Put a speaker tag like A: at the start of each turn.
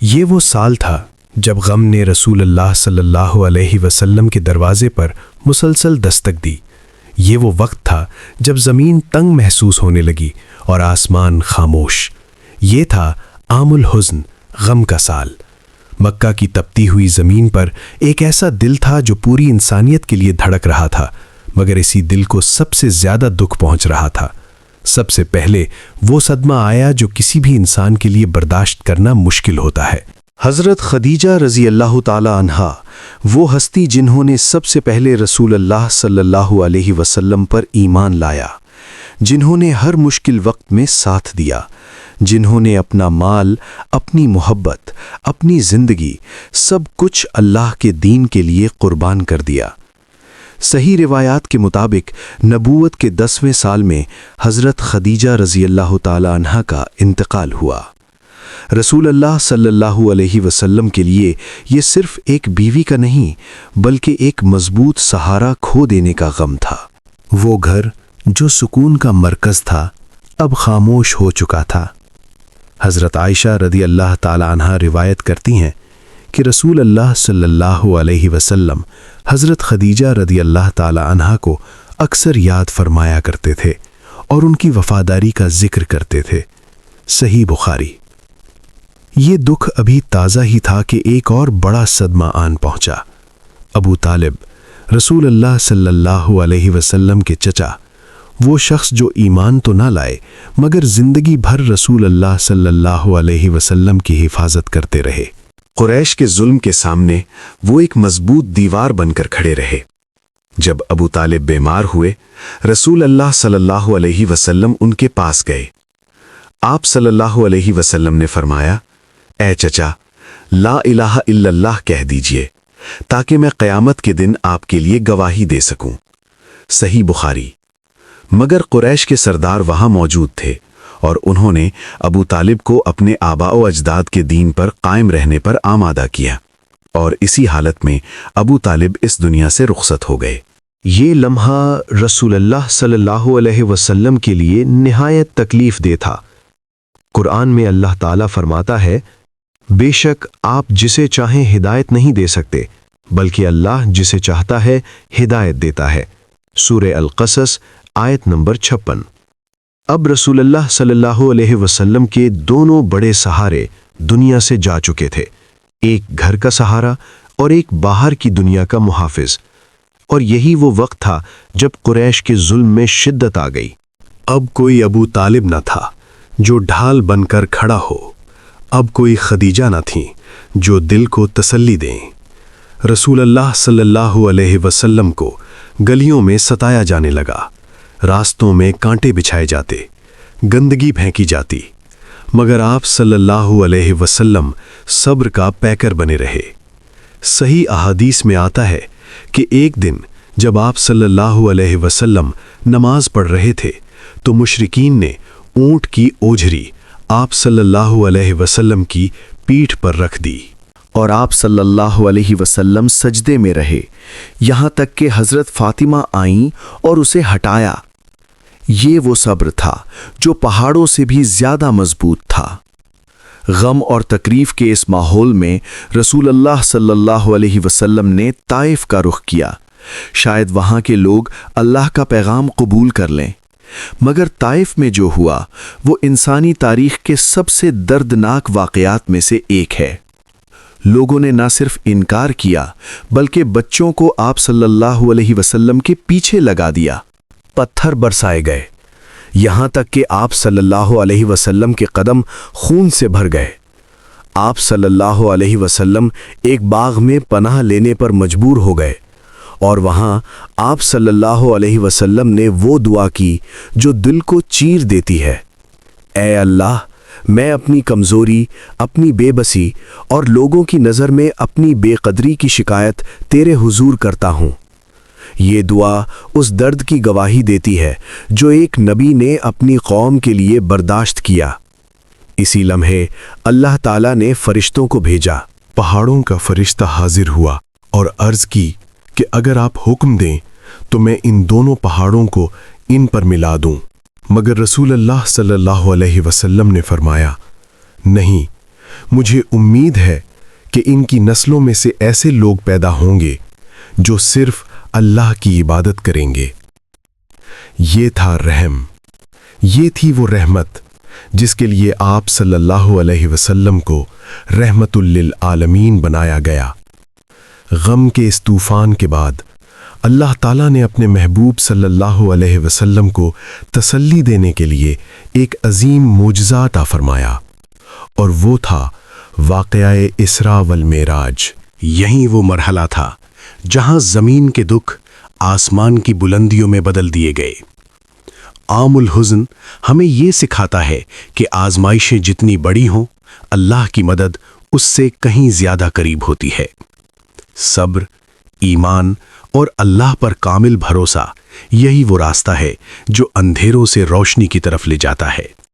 A: یہ وہ سال تھا جب غم نے رسول اللہ صلی اللہ علیہ وسلم کے دروازے پر مسلسل دستک دی۔ یہ وہ وقت تھا جب زمین تنگ محسوس ہونے لگی اور آسمان خاموش۔ یہ تھا عام الحزن، غم کا سال۔ مکہ کی تپتی ہوئی زمین پر ایک ایسا دل تھا جو پوری انسانیت کے لیے دھڑک رہا تھا، مگر اسی دل کو سب سے زیادہ دکھ پہنچ رہا تھا۔ سب سے پہلے وہ صدمہ آیا جو کسی بھی انسان کے لیے برداشت کرنا مشکل ہوتا ہے۔
B: حضرت خدیجہ رضی اللہ تعالی عنہا، وہ ہستی جنہوں نے سب سے پہلے رسول اللہ صلی اللہ علیہ وسلم پر ایمان لایا، جنہوں نے ہر مشکل وقت میں ساتھ دیا، جنہوں نے اپنا مال، اپنی محبت، اپنی زندگی، سب کچھ اللہ کے دین کے لیے قربان کر دیا۔ صحیح روایات کے مطابق نبوت کے 10ویں سال میں حضرت خدیجہ رضی اللہ تعالی عنہا کا انتقال ہوا۔ رسول اللہ صلی اللہ علیہ وسلم کے لیے یہ صرف ایک بیوی کا نہیں بلکہ ایک مضبوط سہارا کھو دینے کا غم تھا۔
A: وہ گھر جو سکون کا مرکز تھا اب خاموش ہو چکا تھا۔ حضرت عائشہ رضی اللہ تعالی عنہا روایت کرتی ہیں کہ رسول اللہ صلی اللہ علیہ وسلم حضرت خدیجہ رضی اللہ تعالی عنہا کو اکثر یاد فرمایا کرتے تھے اور ان کی وفاداری کا ذکر کرتے تھے۔ صحیح بخاری۔ یہ دکھ ابھی تازہ ہی تھا کہ ایک اور بڑا صدمہ آن پہنچا۔ ابو طالب، رسول اللہ صلی اللہ علیہ وسلم کے چچا، وہ شخص جو ایمان تو نہ لائے مگر زندگی بھر رسول اللہ صلی اللہ علیہ وسلم کی حفاظت کرتے رہے۔
B: قریش کے ظلم کے سامنے وہ ایک مضبوط دیوار بن کر کھڑے رہے۔ جب ابو طالب بیمار ہوئے، رسول اللہ صلی اللہ علیہ وسلم ان کے پاس گئے۔ آپ صلی اللہ علیہ وسلم نے فرمایا، اے چچا، لا الہ الا اللہ کہہ دیجئے تاکہ میں قیامت کے دن آپ کے لیے گواہی دے سکوں۔ صحیح بخاری۔ مگر قریش کے سردار وہاں موجود تھے اور انہوں نے ابو طالب کو اپنے آباء و اجداد کے دین پر قائم رہنے پر آمادہ کیا، اور اسی حالت میں ابو طالب اس دنیا سے رخصت ہو گئے۔
A: یہ لمحہ رسول اللہ صلی اللہ علیہ وسلم کے لیے نہایت تکلیف دہ تھا۔ قرآن میں اللہ تعالیٰ فرماتا ہے، بے شک آپ جسے چاہیں ہدایت نہیں دے سکتے بلکہ اللہ جسے چاہتا ہے ہدایت دیتا ہے۔ سورہ القصص آیت نمبر 56۔ اب رسول اللہ صلی اللہ علیہ وسلم کے دونوں بڑے سہارے دنیا سے جا چکے تھے، ایک گھر کا سہارا اور ایک باہر کی دنیا کا محافظ، اور یہی وہ وقت تھا جب قریش کے ظلم میں شدت آ گئی۔ اب کوئی ابو طالب نہ تھا جو ڈھال بن کر کھڑا ہو، اب کوئی خدیجہ نہ تھیں جو دل کو تسلی دیں۔ رسول اللہ صلی اللہ علیہ وسلم کو گلیوں میں ستایا جانے لگا، راستوں میں کانٹے بچھائے جاتے، گندگی پھینکی جاتی، مگر آپ صلی اللہ علیہ وسلم صبر کا پیکر بنے رہے۔ صحیح احادیث میں آتا ہے کہ ایک دن جب آپ صلی اللہ علیہ وسلم نماز پڑھ رہے تھے تو مشرکین نے اونٹ کی اوجھری آپ صلی اللہ علیہ وسلم کی پیٹھ پر رکھ دی، اور آپ صلی اللہ علیہ وسلم سجدے میں رہے، یہاں تک کہ حضرت فاطمہ آئیں اور اسے ہٹایا۔ یہ وہ صبر تھا جو پہاڑوں سے بھی زیادہ مضبوط تھا۔ غم اور تکلیف کے اس ماحول میں رسول اللہ صلی اللہ علیہ وسلم نے طائف کا رخ کیا، شاید وہاں کے لوگ اللہ کا پیغام قبول کر لیں۔ مگر طائف میں جو ہوا وہ انسانی تاریخ کے سب سے دردناک واقعات میں سے ایک ہے۔ لوگوں نے نہ صرف انکار کیا بلکہ بچوں کو آپ صلی اللہ علیہ وسلم کے پیچھے لگا دیا، پتھر برسائے گئے، یہاں تک کہ آپ صلی اللہ علیہ وسلم کے قدم خون سے بھر گئے۔ آپ صلی اللہ علیہ وسلم ایک باغ میں پناہ لینے پر مجبور ہو گئے، اور وہاں آپ صلی اللہ علیہ وسلم نے وہ دعا کی جو دل کو چیر دیتی ہے، اے اللہ، میں اپنی کمزوری، اپنی بے بسی اور لوگوں کی نظر میں اپنی بے قدری کی شکایت تیرے حضور کرتا ہوں۔ یہ دعا اس درد کی گواہی دیتی ہے جو ایک نبی نے اپنی قوم کے لیے برداشت کیا۔ اسی لمحے اللہ تعالیٰ نے فرشتوں کو بھیجا۔ پہاڑوں کا فرشتہ حاضر ہوا اور عرض کی کہ اگر آپ حکم دیں تو میں ان دونوں پہاڑوں کو ان پر ملا دوں، مگر رسول اللہ صلی اللہ علیہ وسلم نے فرمایا، نہیں،
C: مجھے امید ہے کہ ان کی نسلوں میں سے ایسے لوگ پیدا ہوں گے جو صرف اللہ کی عبادت کریں گے۔ یہ تھا رحم، یہ تھی وہ رحمت جس کے لیے آپ صلی اللہ علیہ وسلم کو رحمت للعالمین بنایا گیا۔ غم کے اس طوفان کے بعد اللہ تعالیٰ نے اپنے محبوب صلی اللہ علیہ وسلم کو تسلی دینے کے لیے ایک عظیم معجزہ عطا فرمایا، اور وہ تھا واقعہ اسراء والمعراج۔
B: یہی وہ مرحلہ تھا جہاں زمین کے دکھ آسمان کی بلندیوں میں بدل دیے گئے۔ عام الحزن ہمیں یہ سکھاتا ہے کہ آزمائشیں جتنی بڑی ہوں، اللہ کی مدد اس سے کہیں زیادہ قریب ہوتی ہے۔ صبر، ایمان اور اللہ پر کامل بھروسہ، یہی وہ راستہ ہے جو اندھیروں سے روشنی کی طرف لے جاتا ہے۔